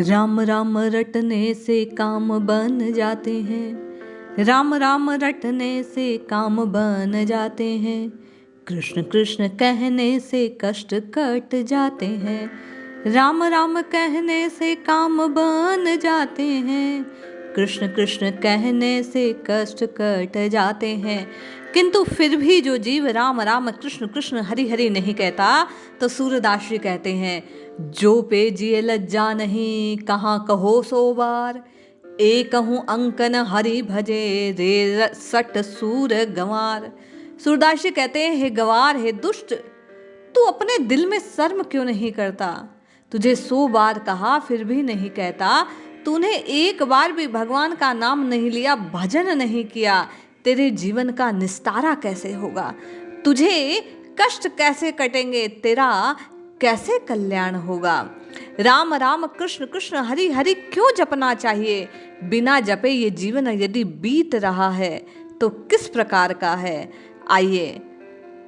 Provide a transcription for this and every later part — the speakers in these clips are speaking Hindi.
राम राम रटने से काम बन जाते हैं, राम राम रटने से काम बन जाते हैं, कृष्ण कृष्ण कहने से कष्ट कट जाते हैं, राम राम कहने से काम बन जाते हैं, कृष्ण कृष्ण कहने से कष्ट कट जाते हैं। किंतु फिर भी जो जीव राम राम कृष्ण कृष्ण हरि हरि नहीं कहता, तो सूरदास जी कहते हैं, जो पे जिए लज्जा नहीं कहाँ कहो सो बार, एक कहूँ अंकन हरि भजे रे सट सूर गंवार। सूरदास जी कहते हैं, हे गंवार, हे दुष्ट, तू अपने दिल में शर्म क्यों नहीं करता? तुझे 100 बार कहा फिर भी नहीं कहता। तूने एक बार भी भगवान का नाम नहीं लिया, भजन नहीं किया, तेरे जीवन का निस्तारा कैसे होगा? तुझे कष्ट कैसे कटेंगे? तेरा कैसे कल्याण होगा? राम राम कृष्ण कृष्ण हरि हरि क्यों जपना चाहिए? बिना जपे ये जीवन यदि बीत रहा है तो किस प्रकार का है? आइए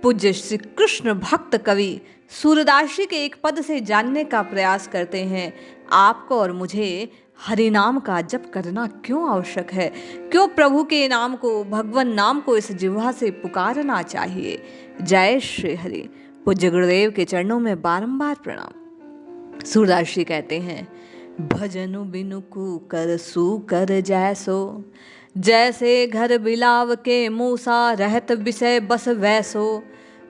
पूज्य श्री कृष्ण भक्त कवि सूरदास जी के एक पद से जानने का प्रयास करते हैं। आपको और मुझे हरि नाम का जप करना क्यों आवश्यक है? क्यों प्रभु के नाम को, भगवान नाम को इस जिह्वा से पुकारना चाहिए? जय श्री हरि। पूज्य गुरुदेव के चरणों में बारंबार प्रणाम। सूरदास जी कहते हैं, भजनु बिनु कूकर सूकर जैसो, जैसे घर बिलाव के मूसा रहत विषय बस वैसो,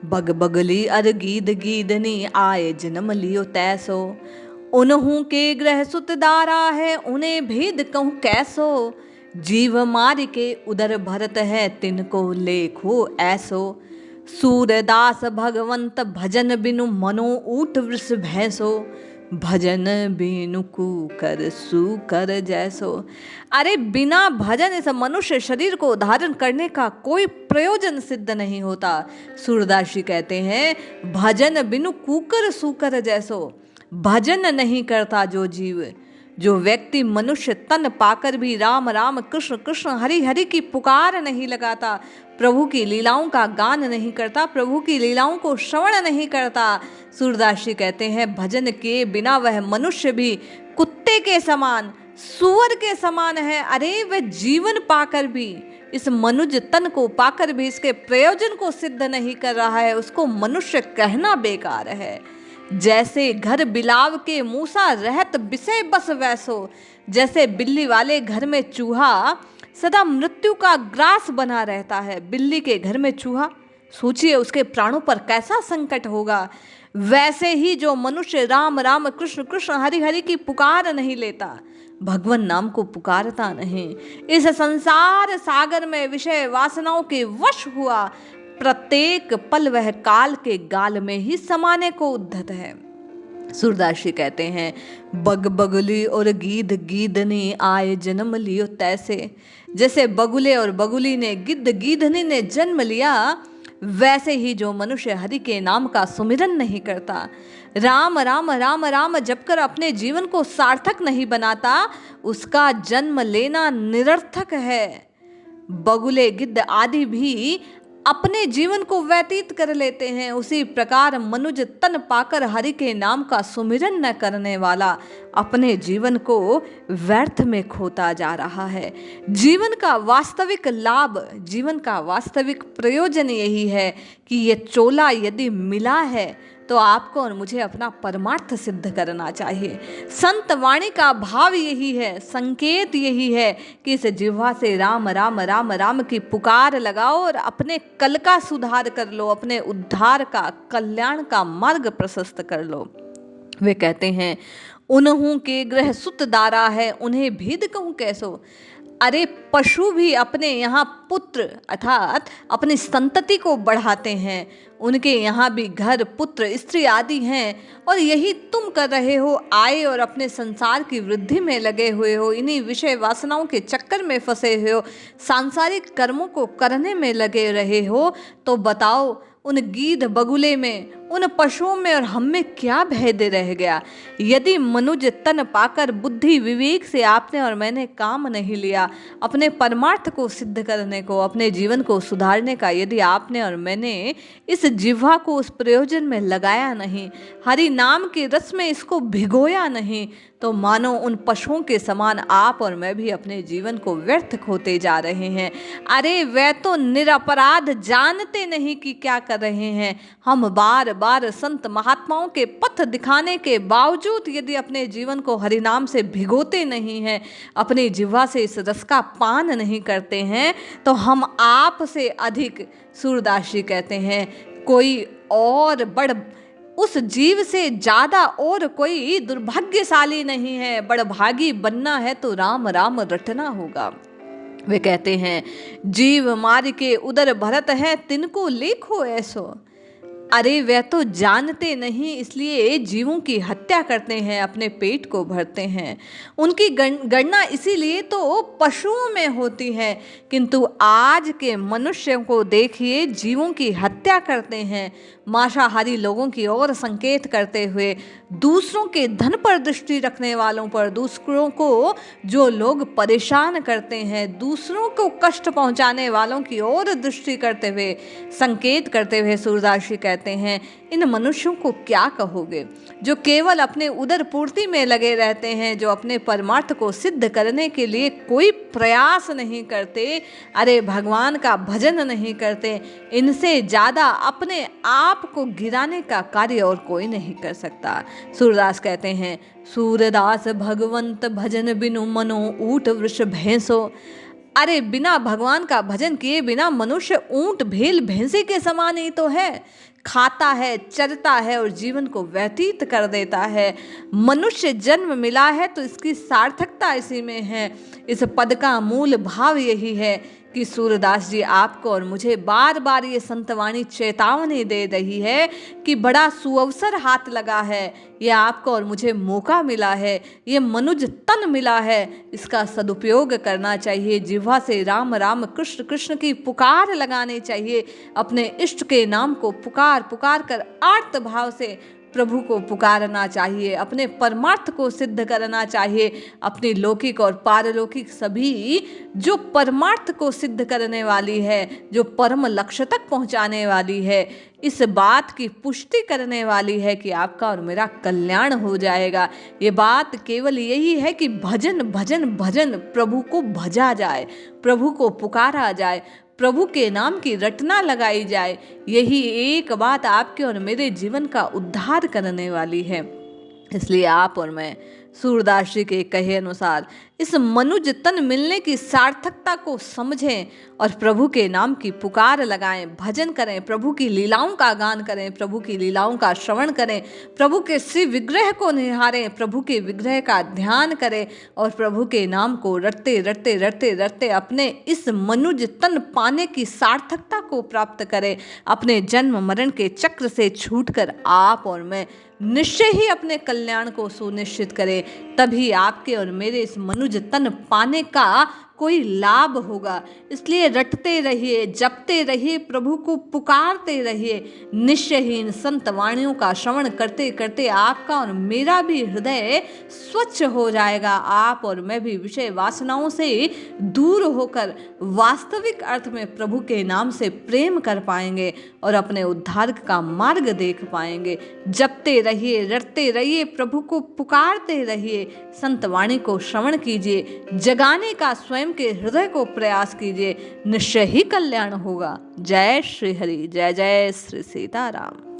बग बगली अर गीद गीदनी आए जन्म लियो तैसो, उन्हू के ग्रह सुत दारा है उन्हें भेद कहूँ कैसो, जीव मार के उदर भरत है तिनको लेखो ऐसो, सूरदास भगवंत भजन बिनु मनो ऊट वृष भैंसो, भजन बिनु कूकर सूकर जैसो। अरे बिना भजन इस मनुष्य शरीर को धारण करने का कोई प्रयोजन सिद्ध नहीं होता। सूरदास जी कहते हैं, भजन बिनु कूकर सूकर जैसो। भजन नहीं करता जो जीव, जो व्यक्ति मनुष्य तन पाकर भी राम राम कृष्ण कृष्ण हरि हरि की पुकार नहीं लगाता, प्रभु की लीलाओं का गान नहीं करता, प्रभु की लीलाओं को श्रवण नहीं करता, सूरदास जी कहते हैं, भजन के बिना वह मनुष्य भी कुत्ते के समान, सूअर के समान है। अरे वह जीवन पाकर भी, इस मनुज तन को पाकर भी इसके प्रयोजन को सिद्ध नहीं कर रहा है, उसको मनुष्य कहना बेकार है। जैसे घर बिलाव के मूसा रहत विषय बस वैसो, जैसे बिल्ली वाले घर में चूहा सदा मृत्यु का ग्रास बना रहता है। बिल्ली के घर में चूहा, सोचिए उसके प्राणों पर कैसा संकट होगा। वैसे ही जो मनुष्य राम राम कृष्ण कृष्ण हरि हरि की पुकार नहीं लेता, भगवान नाम को पुकारता नहीं, इस संसार सागर में विषय वासनाओं के वश हुआ, प्रत्येक पल वह काल के गाल में ही समाने को उद्धत है। सूरदास जी कहते हैं, बग बगुली और गीद गीदनी आए जन्म लियो तैसे, जैसे बगुले और बगुली ने, गिद्ध गीधनी ने जन्म लिया, वैसे ही जो मनुष्य हरि के नाम का सुमिरन नहीं करता, राम राम राम राम जपकर अपने जीवन को सार्थक नहीं बनाता, उसका जन्म लेना निरर्थक है। बगुले गिद्ध आदि भी अपने जीवन को व्यतीत कर लेते हैं, उसी प्रकार मनुज तन पाकर हरि के नाम का सुमिरन न करने वाला अपने जीवन को व्यर्थ में खोता जा रहा है। जीवन का वास्तविक लाभ, जीवन का वास्तविक प्रयोजन यही है कि ये चोला यदि मिला है तो आपको और मुझे अपना परमार्थ सिद्ध करना चाहिए। संत वाणी का भाव यही है, संकेत यही है कि इस जिह्वा से राम राम राम राम की पुकार लगाओ और अपने कल का सुधार कर लो, अपने उद्धार का, कल्याण का मार्ग प्रशस्त कर लो। वे कहते हैं, उन्हू के ग्रह सुत दारा है उन्हें भेद कहूँ कैसो। अरे पशु भी अपने यहाँ पुत्र अर्थात अपनी संतति को बढ़ाते हैं, उनके यहाँ भी घर पुत्र स्त्री आदि हैं, और यही तुम कर रहे हो, आए और अपने संसार की वृद्धि में लगे हुए हो, इन्हीं विषय वासनाओं के चक्कर में फंसे हुए हो, सांसारिक कर्मों को करने में लगे रहे हो। तो बताओ, उन गीध बगुले में, उन पशुओं में और हम में क्या भेद रह गया। यदि मनुज तन पाकर बुद्धि विवेक से आपने और मैंने काम नहीं लिया, अपने परमार्थ को सिद्ध करने को, अपने जीवन को सुधारने का यदि आपने और मैंने इस जिह्वा को उस प्रयोजन में लगाया नहीं, हरि नाम के रस में इसको भिगोया नहीं, तो मानो उन पशुओं के समान आप और मैं भी अपने जीवन को व्यर्थ खोते जा रहे हैं। अरे वे तो निरपराध, जानते नहीं कि क्या कर रहे हैं। हम बार बार संत महात्माओं के पथ दिखाने के बावजूद यदि अपने जीवन को हरिनाम से भिगोते नहीं हैं, अपनी जिह्वा से इस रस का पान नहीं करते हैं, तो हम आप से अधिक, सूरदास जी कहते हैं, कोई और उस जीव से ज्यादा और कोई दुर्भाग्यशाली नहीं है। बड़भागी बनना है तो राम राम रटना होगा। वे कहते हैं, जीव मार के उदर भरत है, तिनको लेखो ऐसो। अरे वे तो जानते नहीं, इसलिए जीवों की हत्या करते हैं, अपने पेट को भरते हैं। उनकी गणना इसीलिए तो पशुओं में होती है, किंतु आज के मनुष्यों को देखिए, जीवों की हत्या करते हैं, मांसाहारी लोगों की ओर संकेत करते हुए, दूसरों के धन पर दृष्टि रखने वालों पर, दूसरों को जो लोग परेशान करते हैं, दूसरों को कष्ट पहुंचाने वालों की ओर दृष्टि करते हुए, संकेत करते हुए सूरदास जी कहते हैं, इन मनुष्यों को क्या कहोगे, जो केवल अपने उदर पूर्ति में लगे रहते हैं, जो अपने परमार्थ को सिद्ध करने के लिए कोई प्रयास नहीं करते, अरे भगवान का भजन नहीं करते। इनसे ज्यादा अपने आप को गिराने का कार्य और कोई नहीं कर सकता। सूरदास कहते हैं, सूरदास भगवंत भजन बिनु मनो ऊट वृष भैंसो। अरे बिना भगवान का भजन किए बिना मनुष्य ऊंट भेल भैंसे के समान ही तो है, खाता है, चरता है और जीवन को व्यतीत कर देता है। मनुष्य जन्म मिला है तो इसकी सार्थकता इसी में है। इस पद का मूल भाव यही है कि सूरदास जी आपको और मुझे बार बार ये संतवाणी चेतावनी दे रही है कि बड़ा सुअवसर हाथ लगा है, ये आपको और मुझे मौका मिला है, ये मनुज तन मिला है, इसका सदुपयोग करना चाहिए। जिह्वा से राम राम कृष्ण कृष्ण की पुकार लगानी चाहिए। अपने इष्ट के नाम को पुकार पुकार कर आर्त भाव से प्रभु को पुकारना चाहिए। अपने परमार्थ को सिद्ध करना चाहिए। अपनी लौकिक और पारलौकिक सभी जो परमार्थ को सिद्ध करने वाली है, जो परम लक्ष्य तक पहुंचाने वाली है, इस बात की पुष्टि करने वाली है कि आपका और मेरा कल्याण हो जाएगा। ये बात केवल यही है कि भजन भजन भजन, प्रभु को भजा जाए, प्रभु को पुकारा जाए, प्रभु के नाम की रटना लगाई जाए। यही एक बात आपके और मेरे जीवन का उद्धार करने वाली है। इसलिए आप और मैं सूरदास जी के कहे अनुसार इस मनुज तन मिलने की सार्थकता को समझें और प्रभु के नाम की पुकार लगाएं, भजन करें, प्रभु की लीलाओं का गान करें, प्रभु की लीलाओं का श्रवण करें, प्रभु के श्री विग्रह को निहारें, प्रभु के विग्रह का ध्यान करें और प्रभु के नाम को रटते रटते रटते रटते अपने इस मनुज तन पाने की सार्थकता को प्राप्त करें। अपने जन्म मरण के चक्र से छूटकर आप और मैं निश्चय ही अपने कल्याण को सुनिश्चित करें। तभी आपके और मेरे इस मनुज तन पाने का कोई लाभ होगा। इसलिए रटते रहिए, जपते रहिए, प्रभु को पुकारते रहिए। निश्चय ही इन संत वाणियों का श्रवण करते करते आपका और मेरा भी हृदय स्वच्छ हो जाएगा। आप और मैं भी विषय वासनाओं से दूर होकर वास्तविक अर्थ में प्रभु के नाम से प्रेम कर पाएंगे और अपने उद्धार का मार्ग देख पाएंगे। जपते रहिए, रटते रहिए, प्रभु को पुकारते रहिए, संत वाणी को श्रवण कीजिए, जगाने का स्वयं के हृदय को प्रयास कीजिए। निश्चय ही कल्याण होगा। जय श्री हरि, जय जय श्री सीताराम।